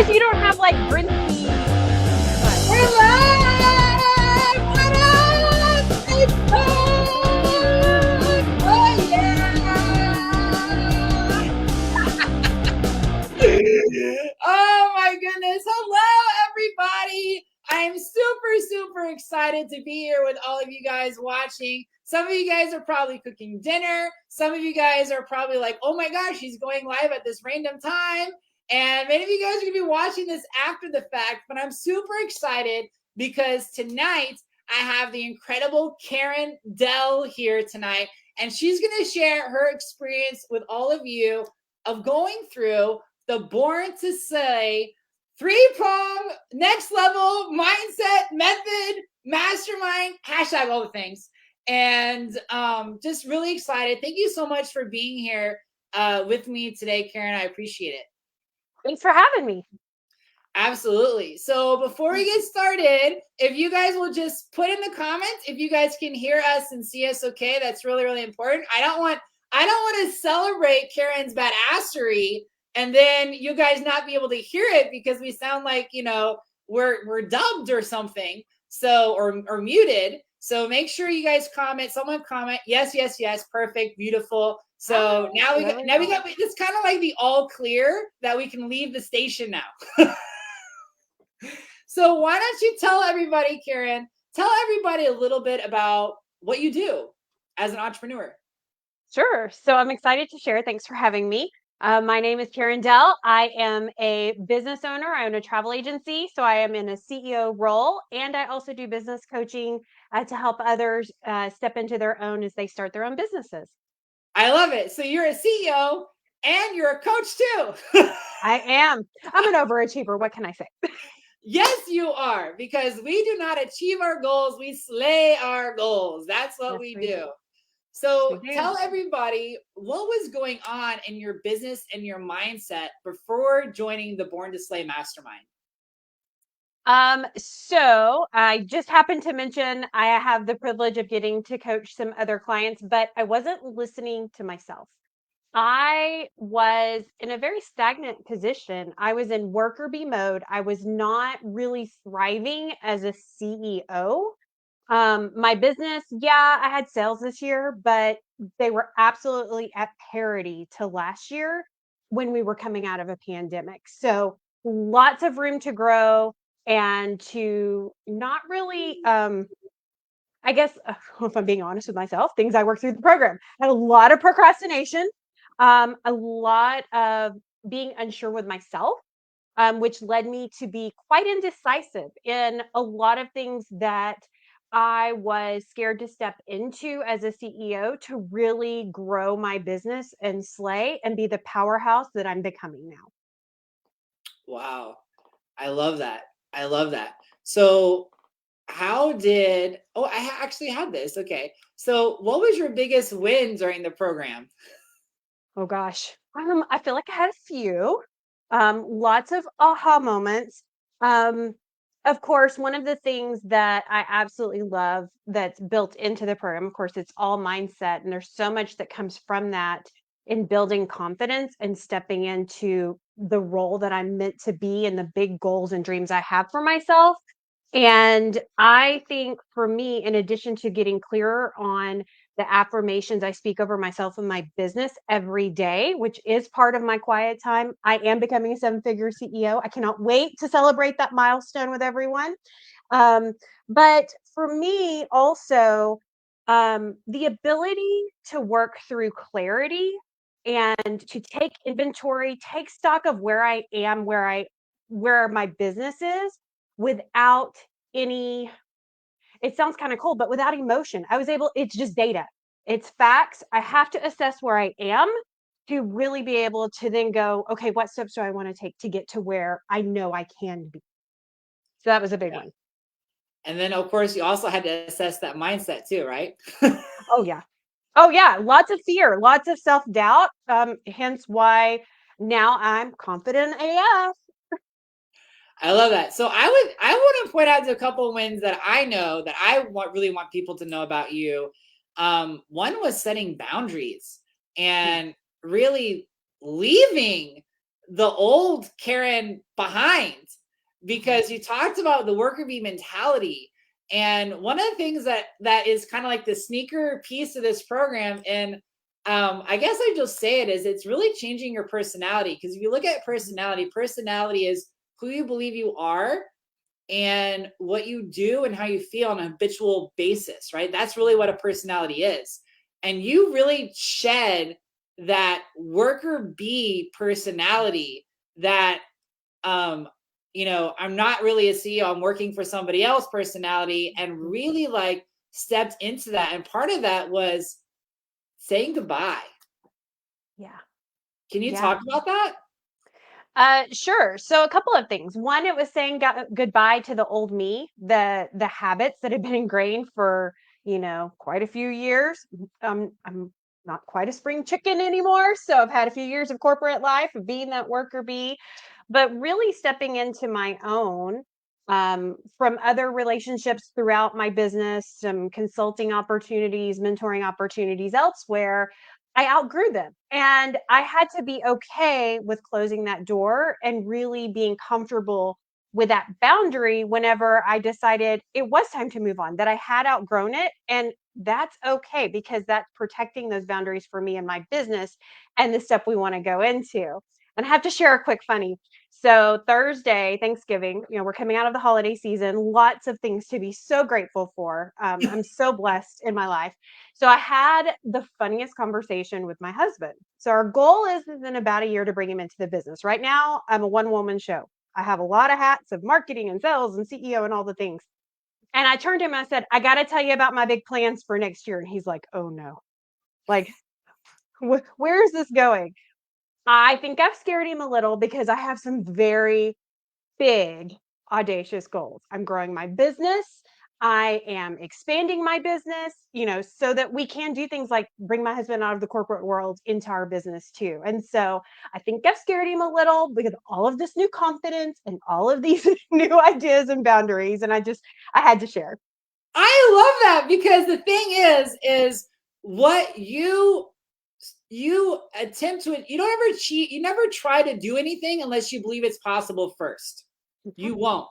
surprised you don't have like Brinty. We're live! What up? Facebook! Oh yeah! Oh my goodness. Hello, everybody. I am super excited to be here with all of you guys watching. Some of you guys are probably cooking dinner. Some of you guys are probably like, oh my gosh, she's going live at this random time. And many of you guys are going to be watching this after the fact, but I'm super excited because tonight I have the incredible Karen Dell here tonight, and she's going to share her experience with all of you of going through the Born to Slay 3-prong next level mindset method mastermind, hashtag all the things. And just really excited. Thank you so much for being here with me today, Karen. I appreciate it. Thanks for having me. Absolutely. So before we get started, if you guys will just put in the comments if you guys can hear us and see us okay, that's really important. I don't want to celebrate Karen's badassery and then you guys not be able to hear it because we sound like, you know, we're dubbed or something. So or muted. So make sure you guys comment. Someone comment. Yes, perfect, beautiful. So now we got it's kind of like the all clear that we can leave the station now. So why don't you tell everybody, Karen, tell everybody a little bit about what you do as an entrepreneur. Sure. So I'm excited to share. Thanks for having me. My name is Karen Dell. I am a business owner. I own a travel agency. So I am in a CEO role, and I also do business coaching to help others step into their own as they start their own businesses. I love it. So you're a CEO and you're a coach too. I am. I'm an overachiever. What can I say? Yes, you are, because we do not achieve our goals. We slay our goals. That's what we do. So tell everybody what was going on in your business and your mindset before joining the Born to Slay Mastermind. So I just happened to mention I have the privilege of getting to coach some other clients, but I wasn't listening to myself. I was in a very stagnant position. I was in worker bee mode. I was not really thriving as a CEO. My business, yeah, I had sales this year, but they were absolutely at parity to last year when we were coming out of a pandemic. So lots of room to grow and to not really, I guess, if I'm being honest with myself, things I worked through the program. I had a lot of procrastination, a lot of being unsure with myself, which led me to be quite indecisive in a lot of things that I was scared to step into as a CEO to really grow my business and slay and be the powerhouse that I'm becoming now. Wow. I love that. So I actually had this. Okay. So what was your biggest win during the program? Oh gosh. I feel like I had a few. Lots of aha moments. Of course, one of the things that I absolutely love that's built into the program, of course, it's all mindset, and there's so much that comes from that in building confidence and stepping into the role that I'm meant to be and the big goals and dreams I have for myself. And I think for me, in addition to getting clearer on the affirmations I speak over myself and my business every day, which is part of my quiet time, I am becoming a 7-figure CEO. I cannot wait to celebrate that milestone with everyone. But for me, also, the ability to work through clarity and to take inventory, take stock of where I am, where my business is without any, it sounds kind of cold, but without emotion. It's just data. It's facts. I have to assess where I am to really be able to then go, okay, what steps do I want to take to get to where I know I can be? So that was a big one. And then of course you also had to assess that mindset too, right? Oh yeah. Lots of fear, lots of self-doubt. Hence why now I'm confident AF. I love that. So I want to point out a couple of wins that I know that I really want people to know about you. One was setting boundaries and really leaving the old Karen behind, because you talked about the worker bee mentality. And one of the things that is kind of like the sneaker piece of this program, and I guess I just say it, is it's really changing your personality. Because if you look at personality, personality is who you believe you are and what you do and how you feel on a habitual basis, right? That's really what a personality is. And you really shed that worker bee personality that, um, I'm not really a CEO, I'm working for somebody else personality, and really like stepped into that. And part of that was saying goodbye. Yeah. Can you Yeah. talk about that? Sure. So a couple of things. One, it was saying goodbye to the old me, the habits that had been ingrained for, quite a few years. I'm not quite a spring chicken anymore, so I've had a few years of corporate life of being that worker bee, but really stepping into my own, from other relationships throughout my business, some consulting opportunities, mentoring opportunities elsewhere. I outgrew them, and I had to be okay with closing that door and really being comfortable with that boundary whenever I decided it was time to move on, that I had outgrown it. And that's okay, because that's protecting those boundaries for me and my business and the stuff we want to go into. And I have to share a quick funny. So, Thursday, Thanksgiving, we're coming out of the holiday season, lots of things to be so grateful for. I'm so blessed in my life. So I had the funniest conversation with my husband. So our goal is in about a year to bring him into the business. Right now, I'm a one-woman show. I have a lot of hats of marketing and sales and CEO and all the things. And I turned to him and I said, I got to tell you about my big plans for next year. And he's like, oh no, like, where is this going? I think I've scared him a little because I have some very big, audacious goals. I'm growing my business. I am expanding my business, so that we can do things like bring my husband out of the corporate world into our business too. And so I think I've scared him a little because all of this new confidence and all of these new ideas and boundaries. And I had to share. I love that, because the thing is what you attempt to, you don't ever cheat, you never try to do anything unless you believe it's possible first. You won't.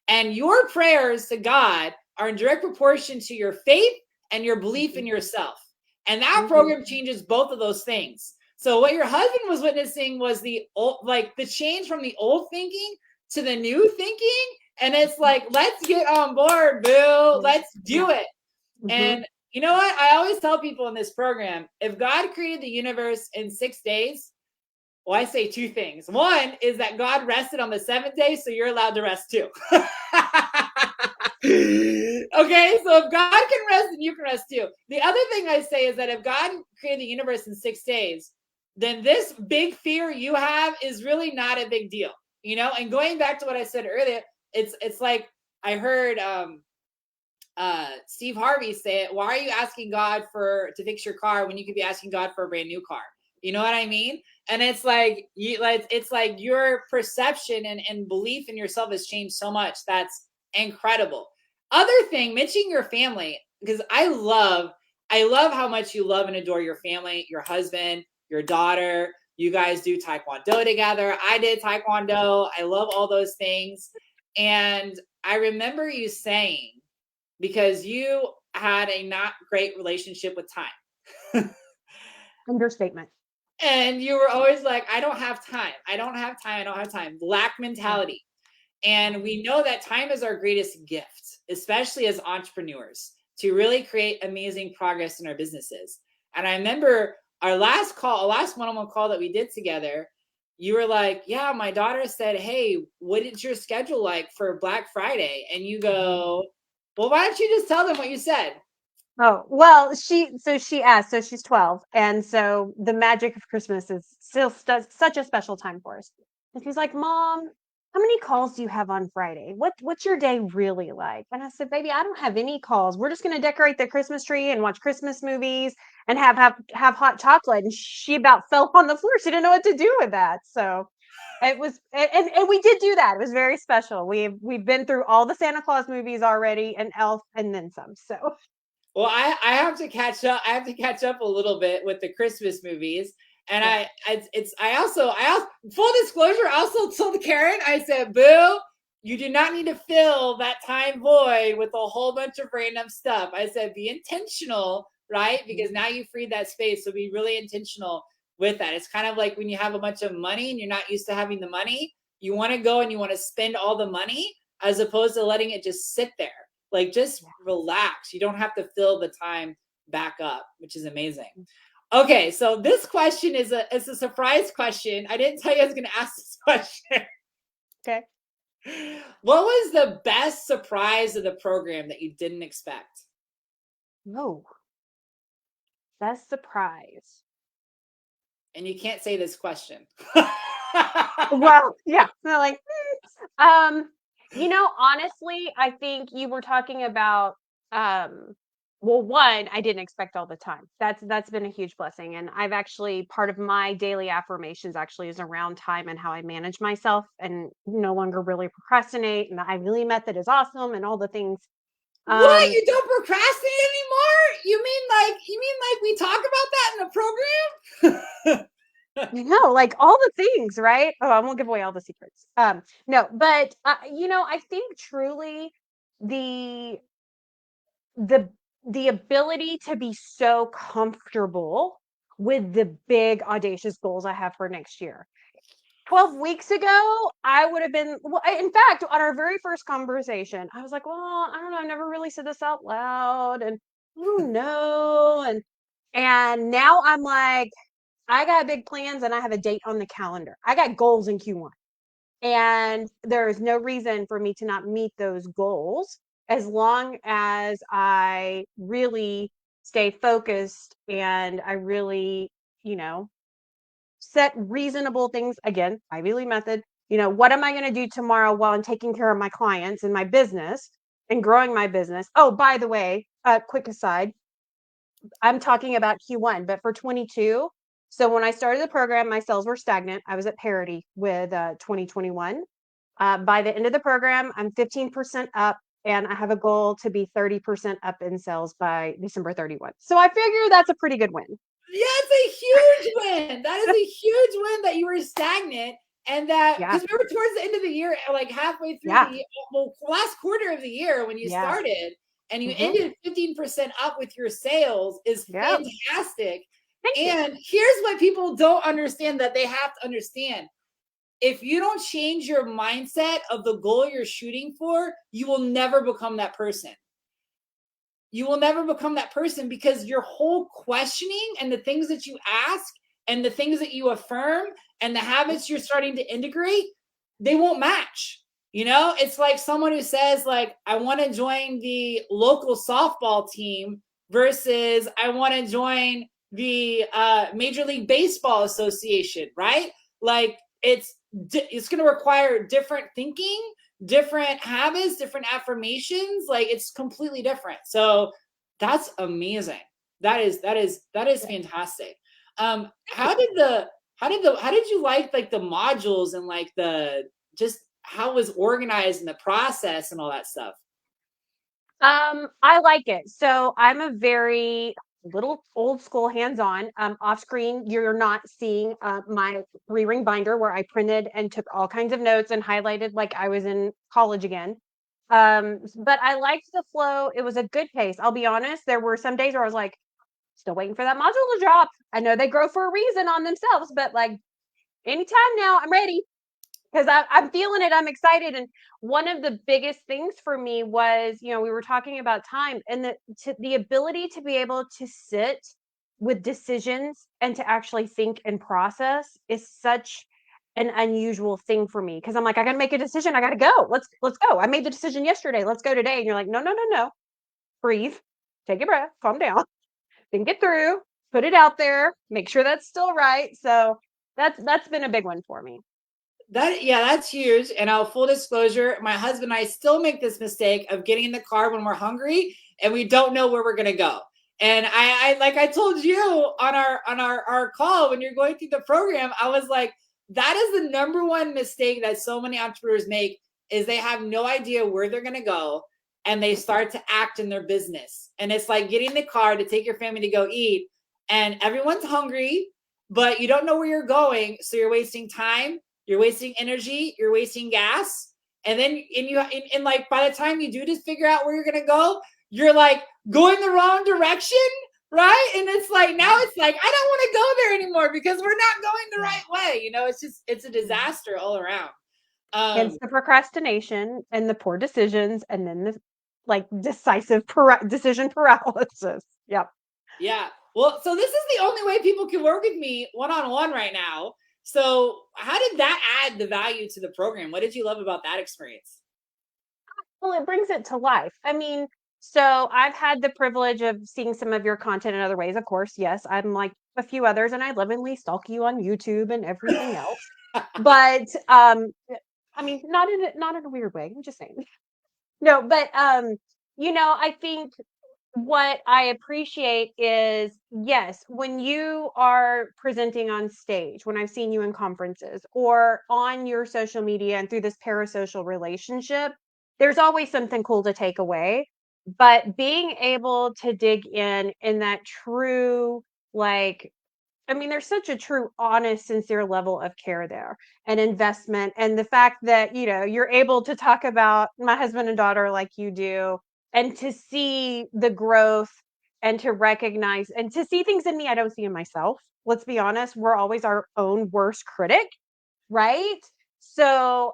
And your prayers to God are in direct proportion to your faith and your belief in yourself. And that Mhm. program changes both of those things. So what your husband was witnessing was the old, like the change from the old thinking to the new thinking. And it's like, let's get on board, boo. Yeah. Let's Yeah. do it. Hmm. And you know what? I always tell people in this program, if God created the universe in 6 days, well, I say two things. One is that God rested on the seventh day, so you're allowed to rest too. Okay, so if God can rest, then you can rest too. The other thing I say is that if God created the universe in 6 days, then this big fear you have is really not a big deal, And going back to what I said earlier, it's like I heard Steve Harvey say it. Why are you asking God to fix your car when you could be asking God for a brand new car? You know what I mean? And it's like it's like your perception and belief in yourself has changed so much. That's incredible. Other thing, mentioning your family, because I love how much you love and adore your family, your husband, your daughter. You guys do taekwondo together. I did taekwondo. I love all those things. And I remember you saying, because you had a not great relationship with time. Understatement. And you were always like, I don't have time. I don't have time. I don't have time. Lack Yeah. mentality. And we know that time is our greatest gift, especially as entrepreneurs, to really create amazing progress in our businesses. And I remember our last one-on-one call that we did together, you were like, yeah, my daughter said, hey, what is your schedule like for Black Friday? And you Mhm. go, well, why don't you just tell them what you said? Oh, well, she asked, so she's 12. And so the magic of Christmas is still such a special time for us. And she's like, Mom, how many calls do you have on Friday? What's your day really like? And I said, Baby, I don't have any calls. We're just gonna decorate the Christmas tree and watch Christmas movies and have hot chocolate. And she about fell on the floor. She didn't know what to do with that. So it was, and we did do that. It was very special. We've been through all the Santa Claus movies already, and Elf, and then some. So Well, I have to catch up. I have to catch up a little bit with the Christmas movies. And Yeah. I also, full disclosure, I also told Karen, I said, boo, you do not need to fill that time void with a whole bunch of random stuff. I said, be intentional, right? Because now you freed that space. So be really intentional with that. It's kind of like when you have a bunch of money and you're not used to having the money, you want to go and you want to spend all the money as opposed to letting it just sit there. Like just relax. You don't have to fill the time back up, which is amazing. Okay, so this question is a surprise question. I didn't tell you I was going to ask this question. Okay. What was the best surprise of the program that you didn't expect? Oh, best surprise. And you can't say this question. Well, yeah. So like, honestly, I think you were talking about well, one, I didn't expect all the time. That's been a huge blessing. And I've actually part of my daily affirmations actually is around time and how I manage myself and no longer really procrastinate. And the Ivy Lee method is awesome and all the things. What? Um, You don't procrastinate anymore? You mean like we talk about that in the program? like all the things, right? Oh, I won't give away all the secrets. No, but I think truly the the the ability to be so comfortable with the big audacious goals I have for next year. 12 weeks ago, I would have been, well, in fact, on our very first conversation, I was like, well, I don't know, I've never really said this out loud and I don't know. And now I'm like, I got big plans and I have a date on the calendar. I got goals in Q1. And there is no reason for me to not meet those goals as long as I really stay focused and I really, you know, set reasonable things. Again, Ivy Lee method. What am I going to do tomorrow while I'm taking care of my clients and my business and growing my business? Oh, by the way, quick aside, I'm talking about Q1, but for 22. So when I started the program, my sales were stagnant. I was at parity with 2021. By the end of the program, I'm 15% up, and I have a goal to be 30% up in sales by December 31. So I figure that's a pretty good win. Yeah, it's a huge win. That is a huge win that you were stagnant and that Yeah. because we were towards the end of the year, like halfway through Yeah. the last quarter of the year when you Yeah. started and you Hmm. ended 15% up with your sales is Yeah. fantastic. Thank you. And here's what people don't understand that they have to understand. If you don't change your mindset of the goal you're shooting for, you will never become that person. You will never become that person because your whole questioning and the things that you ask and the things that you affirm and the habits you're starting to integrate, they won't match. It's like someone who says like I want to join the local softball team versus I want to join the Major League Baseball Association, right? Like it's going to require different thinking, different habits, different affirmations. Like it's completely different. So that's amazing. That is fantastic. How did you like the modules and like the just how it was organized and the process and all that stuff? I like it. So I'm a very little old school hands-on. Off screen, you're not seeing my 3-ring binder where I printed and took all kinds of notes and highlighted like I was in college again. But I liked the flow. It was a good pace. I'll be honest. There were some days where I was like, still waiting for that module to drop. I know they grow for a reason on themselves, but like anytime now, I'm ready because I'm feeling it. I'm excited. And one of the biggest things for me was, we were talking about time and the ability to be able to sit with decisions and to actually think and process is such an unusual thing for me because I'm like, I gotta make a decision. I gotta go. Let's go. I made the decision yesterday. Let's go today. And you're like, no, no, no, no. Breathe. Take a breath. Calm down. Think it through. Put it out there. Make sure that's still right. So that's been a big one for me. That's huge. And I'll full disclosure, my husband and I still make this mistake of getting in the car when we're hungry and we don't know where we're gonna go. And I like I told you on our call when you're going through the program, I was like, that is the number one mistake that so many entrepreneurs make is they have no idea where they're gonna go and they start to act in their business. And it's like getting in the car to take your family to go eat, and everyone's hungry, but you don't know where you're going. So you're wasting time, you're wasting energy, you're wasting gas. And then, and like, by the time you do just figure out where you're going to go, you're like going the wrong direction. Right. And it's like, now it's like, I don't want to go there anymore because we're not going the right way. You know, it's a disaster all around. Hence the procrastination and the poor decisions, and then the like decisive decision paralysis. Yep. Yeah. Well, so this is the only way people can work with me one-on-one right now. So how did that add the value to the program? What did you love about that experience? Well, it brings it to life. I mean, so I've had the privilege of seeing some of your content in other ways. Of course, yes, I'm like a few others, and I lovingly stalk you on YouTube and everything else. But I mean, not in a weird way. I'm just saying. No, but I think what I appreciate is, yes, when you are presenting on stage, when I've seen you in conferences or on your social media and through this parasocial relationship, there's always something cool to take away. But being able to dig in that true, like, I mean, there's such a true, honest, sincere level of care there and investment. And the fact that, you're able to talk about my husband and daughter like you do, and to see the growth and to recognize and to see things in me I don't see in myself. Let's be honest, we're always our own worst critic, right? So,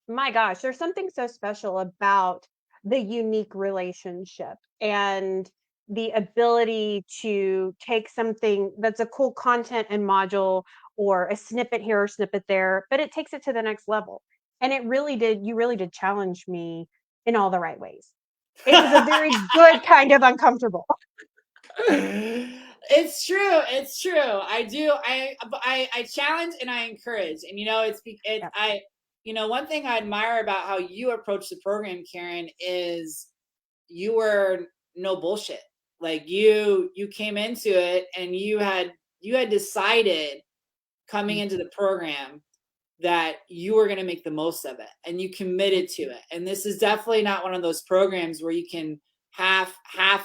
my gosh, there's something so special about the unique relationship and the ability to take something that's a cool content and module, or a snippet here or snippet there, but it takes it to the next level. And you really did challenge me in all the right ways. It was a very good kind of uncomfortable. It's true. It's true. I do. I challenge and I encourage. And Yep. one thing I admire about how you approach the program, Karen, is you were no bullshit. Like you came into it and you had decided coming into the program that you were going to make the most of it and you committed to it. And this is definitely not one of those programs where you can half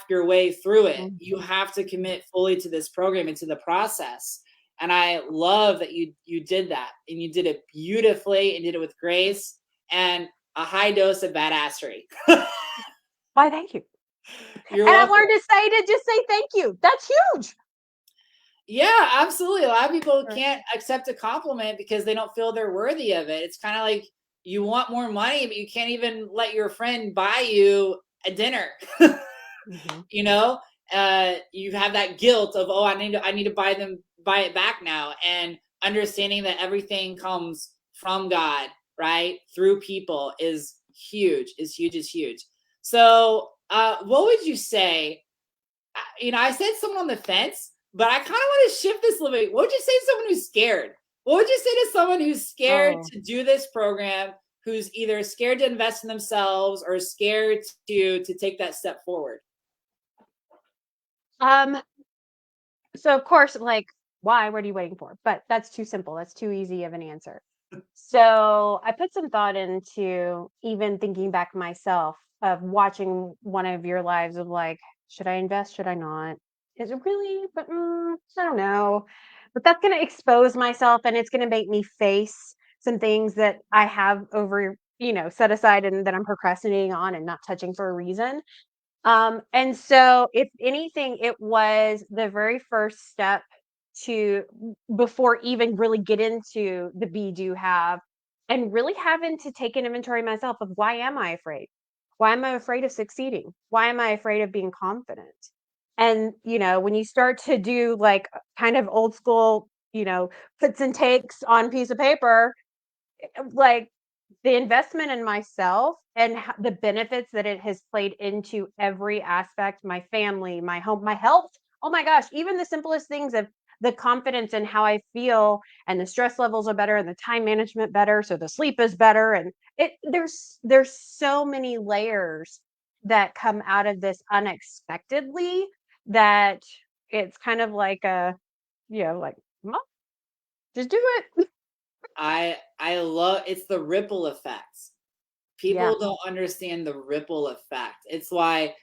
your way through it. Mhm. You have to commit fully to this program and to the process. And I love that you did that, and you did it beautifully and did it with grace and a high dose of badassery. Why, thank you. You're And I welcome. learned to just say thank you. That's huge. Yeah, absolutely. A lot of people Sure. can't accept a compliment because they don't feel they're worthy of it. It's kind of like you want more money, but you can't even let your friend buy you a dinner. Mhm. you know, you have that guilt of, oh, I need to buy it back now, and understanding that everything comes from God, right, through people is huge. Is huge. Is huge. So, what would you say? I said someone on the fence, but I kind of want to shift this a little bit. What would you say to someone who's scared? What would you say to someone who's scared Oh. to do this program, who's either scared to invest in themselves or scared to take that step forward? Um, so of course, like, why? What are you waiting for? But that's too simple. That's too easy of an answer. So I put some thought into even thinking back myself of watching one of your lives of like, should I invest? Should I not? Is it really? But I don't know. But that's going to expose myself, and it's going to make me face some things that I have set aside and that I'm procrastinating on and not touching for a reason. And so if anything, it was the very first step to before even really get into the be do have, and really having to take an inventory myself of why am I afraid? Why am I afraid of succeeding? Why am I afraid of being confident? And when you start to do like kind of old school, puts and takes on a piece of paper, like the investment in myself and the benefits that it has played into every aspect, my family, my home, my health. Oh my gosh, even the simplest things of the confidence in how I feel, and the stress levels are better and the time management better, so the sleep is better, and there's so many layers that come out of this unexpectedly, that it's kind of like like, "Well, just do it." I love, it's the ripple effects. Yeah. People don't understand the ripple effect. It's why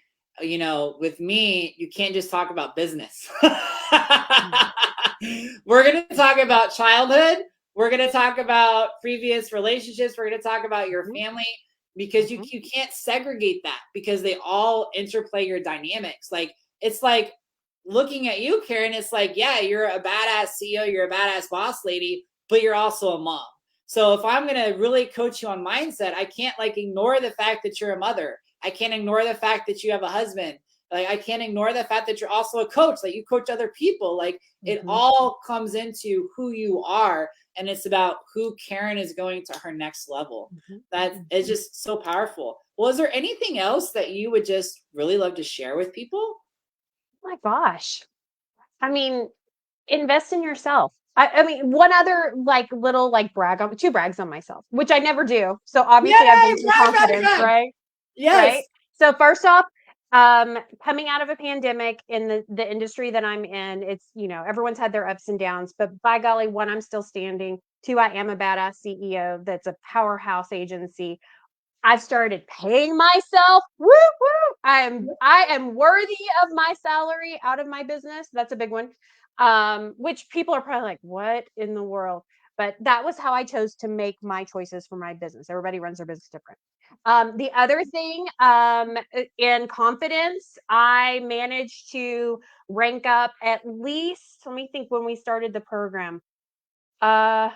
you know, with me, you can't just talk about business. We're going to talk about childhood. We're going to talk about previous relationships. We're going to talk about your family, because you can't segregate that, because they all interplay your dynamics. Like, it's like looking at you, Karen, it's like, yeah, you're a badass CEO, you're a badass boss lady, but you're also a mom. So if I'm going to really coach you on mindset, I can't like ignore the fact that you're a mother. I can't ignore the fact that you have a husband. Like, I can't ignore the fact that you're also a coach, like you coach other people. Like, it all comes into who you are. And it's about who Karen is going to her next level. That is just so powerful. Well, is there anything else that you would just really love to share with people? Oh my gosh. I mean, invest in yourself. I mean, one other like little like two brags on myself, which I never do. So obviously I've Yay! gained some Brag, brag, confidence, brag. right? Yes. Right. So first off, coming out of a pandemic in the industry that I'm in, it's, you know, everyone's had their ups and downs, but by golly, one, I'm still standing. Two, I am a badass CEO that's a powerhouse agency. I've started paying myself. Woo woo. I am worthy of my salary out of my business. That's a big one. Which people are probably like, what in the world? But that was how I chose to make my choices for my business. Everybody runs their business different. The other thing, in confidence, I managed to rank up at least, let me think, when we started the program, uh,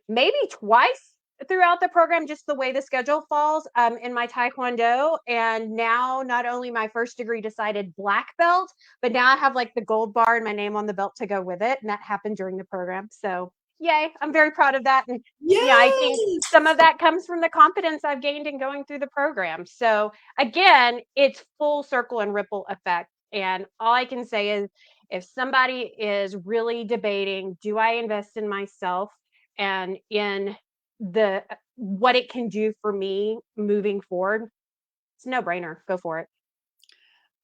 maybe twice throughout the program, just the way the schedule falls, in my taekwondo. And now not only my first degree decided black belt, but now I have like the gold bar and my name on the belt to go with it. And that happened during the program. So yay, I'm very proud of that. And yeah, I think Yes. some of that comes from the confidence I've gained in going through the program. So again, it's full circle and ripple effect. And all I can say is, if somebody is really debating, do I invest in myself and in the what it can do for me moving forward, it's a no-brainer. Go for it.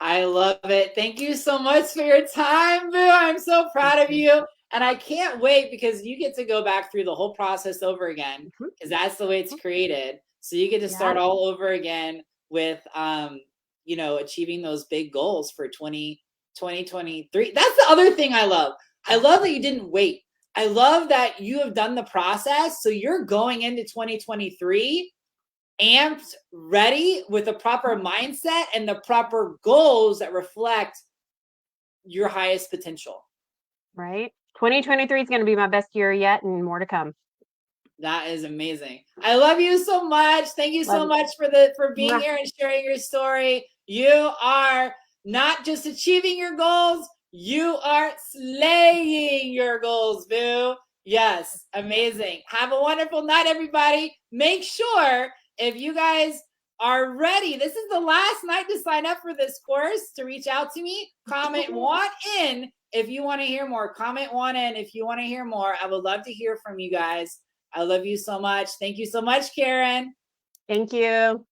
I love it. Thank you so much for your time, Boo. I'm so Thank proud of you. you. And I can't wait, because you get to go back through the whole process over again, Mhm. because that's the way it's created. So you get to Yeah. start all over again with, you know, achieving those big goals for 2023. That's the other thing I love. I Yeah. love that you didn't wait. I love that you have done the process. So you're going into 2023 amped, ready, with a proper mindset and the proper goals that reflect your highest potential. Right. 2023 is going to be my best year yet, and more to come. That is amazing. I love you so much. Thank you Love so you. much for being Mwah. here and sharing your story. You are not just achieving your goals, you are slaying your goals, Boo. Yes, amazing. Have a wonderful night, everybody. Make sure, if you guys are ready, this is the last night to sign up for this course, to reach out to me. Comment want in if you want to hear more. Comment want in if you want to hear more. I would love to hear from you guys. I love you so much. Thank you so much, Karen. Thank you.